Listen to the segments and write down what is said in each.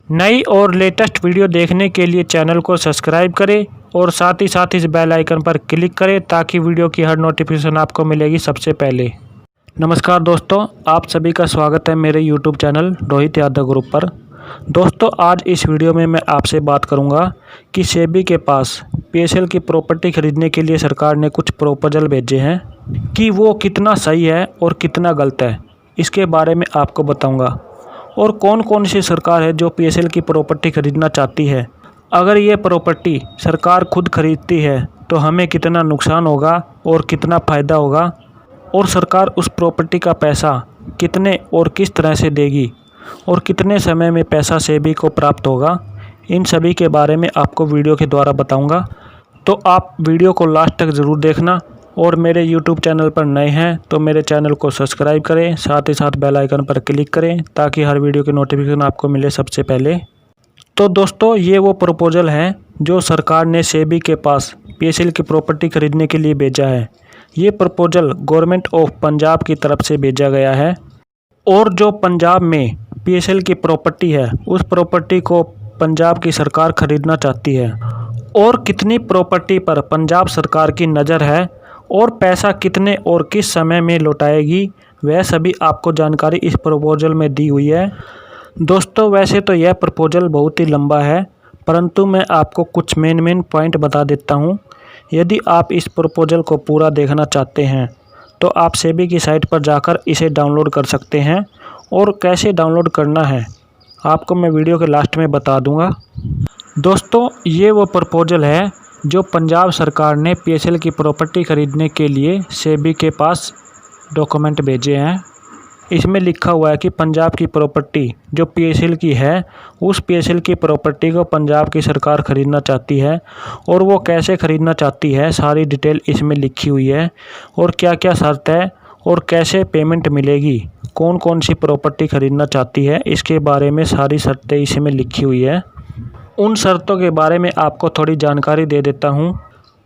नई और latest video देखने के लिए चैनल को सब्सक्राइब करें और साथ ही इस बेल आइकन पर क्लिक करें ताकि वीडियो की हर नोटिफिकेशन आपको मिलेगी सबसे पहले। नमस्कार दोस्तों, आप सभी का स्वागत है मेरे YouTube channel Rohit Yadav group पर। दोस्तों, आज इस वीडियो में मैं आपसे बात करूंगा कि सेबी के पास पीएसएल की प्रॉपर्टी खरीदने के लिए सरकार ने कुछ प्रपोजल भेजे हैं कि वो कितना सही है और कितना गलत है, इसके बारे में आपको बताऊंगा। और कौन कौन सी सरकार है जो पीएसएल की प्रॉपर्टी खरीदना चाहती है। अगर ये प्रॉपर्टी सरकार खुद खरीदती है तो हमें कितना नुकसान होगा और कितना फ़ायदा होगा, और सरकार उस प्रॉपर्टी का पैसा कितने और किस तरह से देगी और कितने समय में पैसा सेबी को प्राप्त होगा, इन सभी के बारे में आपको वीडियो के द्वारा बताऊंगा। तो आप वीडियो को लास्ट तक ज़रूर देखना, और मेरे YouTube चैनल पर नए हैं तो मेरे चैनल को सब्सक्राइब करें, साथ ही साथ बेल आइकन पर क्लिक करें ताकि हर वीडियो की नोटिफिकेशन आपको मिले सबसे पहले। तो दोस्तों, ये वो प्रपोजल हैं जो सरकार ने सेबी के पास पीएसएल की प्रॉपर्टी खरीदने के लिए भेजा है। ये प्रपोजल गवर्नमेंट ऑफ पंजाब की तरफ से भेजा गया है, और जो पंजाब में पीएसएल की प्रॉपर्टी है उस प्रॉपर्टी को पंजाब की सरकार खरीदना चाहती है, और कितनी प्रॉपर्टी पर पंजाब सरकार की नज़र है और पैसा कितने और किस समय में लौटाएगी, वह सभी आपको जानकारी इस प्रपोजल में दी हुई है। दोस्तों, वैसे तो यह प्रपोजल बहुत ही लंबा है, परंतु मैं आपको कुछ मेन पॉइंट बता देता हूँ। यदि आप इस प्रपोजल को पूरा देखना चाहते हैं तो आप सेबी की साइट पर जाकर इसे डाउनलोड कर सकते हैं, और कैसे डाउनलोड करना है आपको मैं वीडियो के लास्ट में बता दूँगा। दोस्तों, ये वो प्रपोजल है जो पंजाब सरकार ने पीएसएल की प्रॉपर्टी खरीदने के लिए सेबी के पास डॉक्यूमेंट भेजे हैं। इसमें लिखा हुआ है कि पंजाब की प्रॉपर्टी जो पीएसएल की है, उस पीएसएल की प्रॉपर्टी को पंजाब की सरकार खरीदना चाहती है, और वो कैसे खरीदना चाहती है सारी डिटेल इसमें लिखी हुई है, और क्या क्या शर्त है और कैसे पेमेंट मिलेगी, कौन कौन सी प्रॉपर्टी खरीदना चाहती है, इसके बारे में सारी शर्तें इसमें लिखी हुई है। उन शर्तों के बारे में आपको थोड़ी जानकारी दे देता हूं।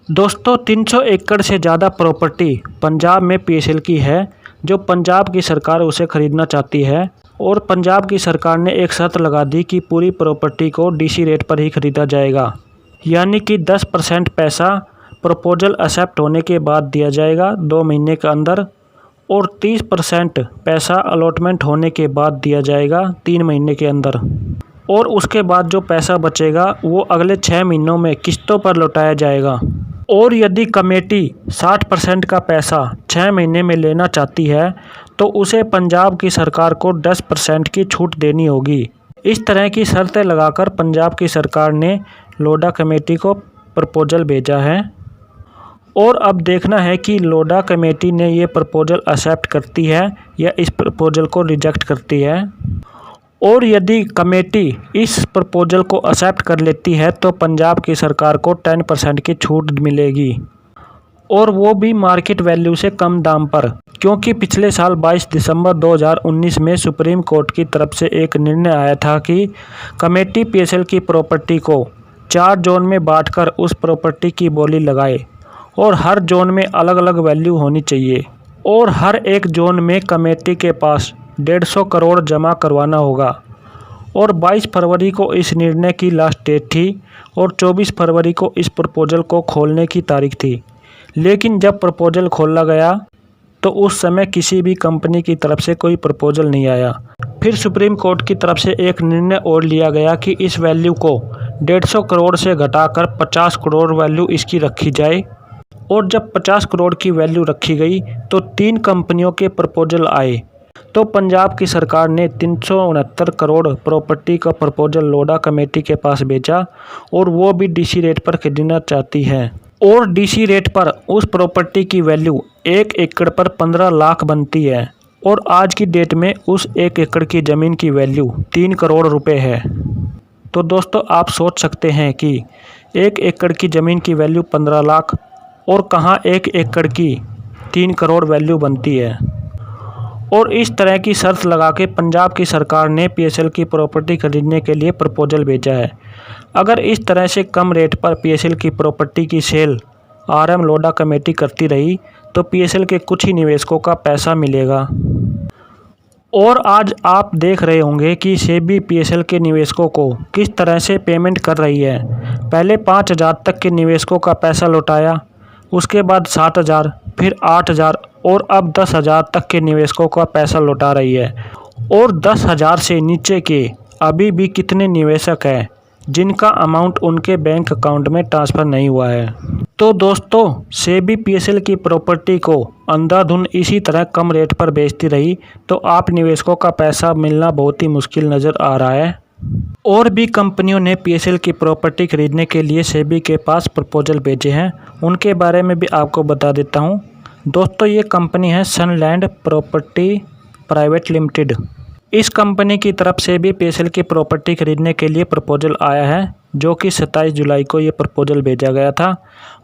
दोस्तों, 300 एकड़ से ज़्यादा प्रॉपर्टी पंजाब में पीएसएल की है, जो पंजाब की सरकार उसे खरीदना चाहती है, और पंजाब की सरकार ने एक शर्त लगा दी कि पूरी प्रॉपर्टी को डीसी रेट पर ही खरीदा जाएगा, यानी कि 10% पैसा प्रपोजल एक्सेप्ट होने के बाद दिया जाएगा 2 महीने के अंदर, और 30% पैसा अलॉटमेंट होने के बाद दिया जाएगा 3 महीने के अंदर, और उसके बाद जो पैसा बचेगा वो अगले 6 महीनों में किस्तों पर लौटाया जाएगा। और यदि कमेटी 60% का पैसा 6 महीने में लेना चाहती है तो उसे पंजाब की सरकार को 10% की छूट देनी होगी। इस तरह की शर्तें लगाकर पंजाब की सरकार ने लोढा कमेटी को प्रपोजल भेजा है, और अब देखना है कि लोढा कमेटी ने ये प्रपोजल एक्सेप्ट करती है या इस प्रपोजल को रिजेक्ट करती है। और यदि कमेटी इस प्रपोजल को एक्सेप्ट कर लेती है तो पंजाब की सरकार को 10% की छूट मिलेगी, और वो भी मार्केट वैल्यू से कम दाम पर, क्योंकि पिछले साल 22 दिसंबर 2019 में सुप्रीम कोर्ट की तरफ से एक निर्णय आया था कि कमेटी पीएसएल की प्रॉपर्टी को 4 जोन में बांटकर उस प्रॉपर्टी की बोली लगाए, और हर जोन में अलग अलग वैल्यू होनी चाहिए, और हर एक जोन में कमेटी के पास 150 करोड़ जमा करवाना होगा। और 22 फरवरी को इस निर्णय की लास्ट डेट थी, और 24 फरवरी को इस प्रपोजल को खोलने की तारीख थी। लेकिन जब प्रपोजल खोला गया तो उस समय किसी भी कंपनी की तरफ से कोई प्रपोजल नहीं आया। फिर सुप्रीम कोर्ट की तरफ से एक निर्णय और लिया गया कि इस वैल्यू को 150 करोड़ से घटाकर 50 करोड़ वैल्यू इसकी रखी जाए, और जब 50 करोड़ की वैल्यू रखी गई तो 3 कंपनियों के प्रपोजल आए। तो पंजाब की सरकार ने 369 करोड़ प्रॉपर्टी का प्रपोजल लोढा कमेटी के पास भेजा, और वो भी डीसी रेट पर खरीदना चाहती है। और डीसी रेट पर उस प्रॉपर्टी की वैल्यू 1 एकड़ पर 15 लाख बनती है, और आज की डेट में उस 1 एकड़ की ज़मीन की वैल्यू 3 करोड़ रुपए है। तो दोस्तों, आप सोच सकते हैं कि 1 एकड़ की ज़मीन की वैल्यू 15 लाख, और कहाँ 1 एकड़ की 3 करोड़ वैल्यू बनती है। और इस तरह की शर्त लगा के पंजाब की सरकार ने पीएसएल की प्रॉपर्टी खरीदने के लिए प्रपोजल भेजा है। अगर इस तरह से कम रेट पर पीएसएल की प्रॉपर्टी की सेल आरएम लोढा कमेटी करती रही तो पीएसएल के कुछ ही निवेशकों का पैसा मिलेगा। और आज आप देख रहे होंगे कि सेबी पीएसएल के निवेशकों को किस तरह से पेमेंट कर रही है। पहले 5,000 तक के निवेशकों का पैसा लौटाया, उसके बाद 7,000, फिर 8,000 और अब 10,000 तक के निवेशकों का पैसा लौटा रही है। और 10,000 से नीचे के अभी भी कितने निवेशक हैं जिनका अमाउंट उनके बैंक अकाउंट में ट्रांसफ़र नहीं हुआ है। तो दोस्तों, सेबी पीएसएल की प्रॉपर्टी को अंधाधुंध इसी तरह कम रेट पर बेचती रही तो आप निवेशकों का पैसा मिलना बहुत ही मुश्किल नज़र आ रहा है। और भी कंपनियों ने पीएसएल की प्रॉपर्टी खरीदने के लिए सेबी के पास प्रपोजल भेजे हैं, उनके बारे में भी आपको बता देता हूं। दोस्तों, ये कंपनी है सनलैंड प्रॉपर्टी प्राइवेट लिमिटेड। इस कंपनी की तरफ से भी पीएसएल की प्रॉपर्टी खरीदने के लिए प्रपोजल आया है, जो कि 27 जुलाई को ये प्रपोजल भेजा गया था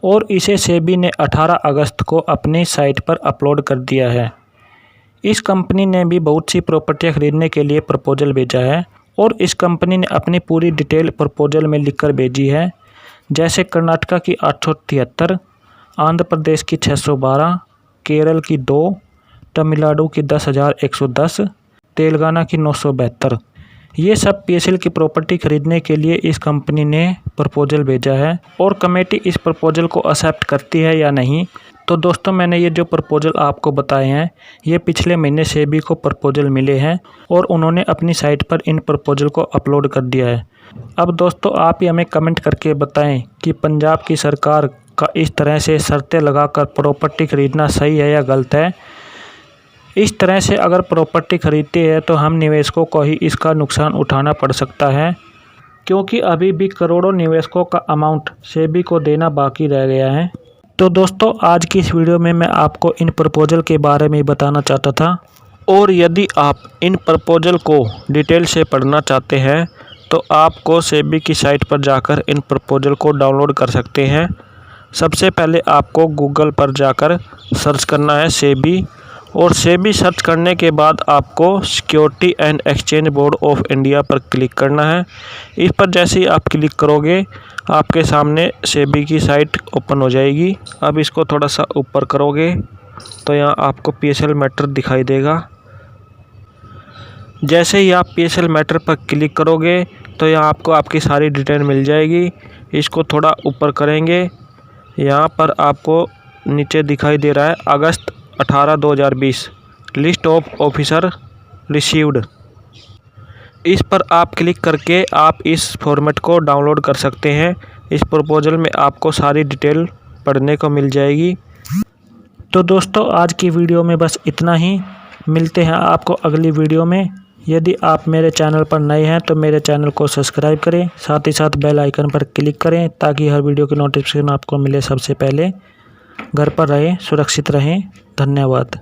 और इसे सेबी ने 18 अगस्त को अपनी साइट पर अपलोड कर दिया है। इस कंपनी ने भी बहुत सी प्रॉपर्टियां खरीदने के लिए प्रपोजल भेजा है और इस कंपनी ने अपनी पूरी डिटेल प्रपोजल में लिखकर भेजी है, जैसे कर्नाटका की 873, आंध्र प्रदेश की 612, केरल की 2, तमिलनाडु की 10,110, तेलंगाना की 972। ये सब पीएसएल की प्रॉपर्टी खरीदने के लिए इस कंपनी ने प्रपोजल भेजा है और कमेटी इस प्रपोजल को एक्सेप्ट करती है या नहीं। तो दोस्तों, मैंने ये जो प्रपोजल आपको बताए हैं, ये पिछले महीने सेबी को प्रपोजल मिले हैं और उन्होंने अपनी साइट पर इन प्रपोजल को अपलोड कर दिया है। अब दोस्तों, आप ही हमें कमेंट करके बताएं कि पंजाब की सरकार का इस तरह से शर्तें लगाकर प्रॉपर्टी खरीदना सही है या गलत है। इस तरह से अगर प्रॉपर्टी खरीदती है तो हम निवेशकों को ही इसका नुकसान उठाना पड़ सकता है, क्योंकि अभी भी करोड़ों निवेशकों का अमाउंट सेबी को देना बाकी रह गया है। तो दोस्तों, आज की इस वीडियो में मैं आपको इन प्रपोजल के बारे में बताना चाहता था, और यदि आप इन प्रपोजल को डिटेल से पढ़ना चाहते हैं तो आपको सेबी की साइट पर जाकर इन प्रपोजल को डाउनलोड कर सकते हैं। सबसे पहले आपको गूगल पर जाकर सर्च करना है सेबी, और सेबी सर्च करने के बाद आपको security and exchange board of India पर क्लिक करना है। इस पर जैसे ही आप क्लिक करोगे आपके सामने सेबी की साइट ओपन हो जाएगी। अब इसको थोड़ा सा ऊपर करोगे तो यहाँ आपको पीएसएल मैटर दिखाई देगा। जैसे ही आप पीएसएल मैटर पर क्लिक करोगे तो यहाँ आपको आपकी सारी डिटेल मिल जाएगी। इसको थोड़ा ऊपर करेंगे, यहाँ पर आपको नीचे दिखाई दे रहा है अगस्त 18, 2020 लिस्ट ऑफ ऑफिसर रिसीव्ड। इस पर आप क्लिक करके आप इस फॉर्मेट को डाउनलोड कर सकते हैं। इस प्रपोजल में आपको सारी डिटेल पढ़ने को मिल जाएगी। तो दोस्तों, आज की वीडियो में बस इतना ही। मिलते हैं आपको अगली वीडियो में। यदि आप मेरे चैनल पर नए हैं तो मेरे चैनल को सब्सक्राइब करें, साथ ही साथ बेल आइकन पर क्लिक करें ताकि हर वीडियो की नोटिफिकेशन आपको मिले सबसे पहले। घर पर रहें, सुरक्षित रहें। धन्यवाद।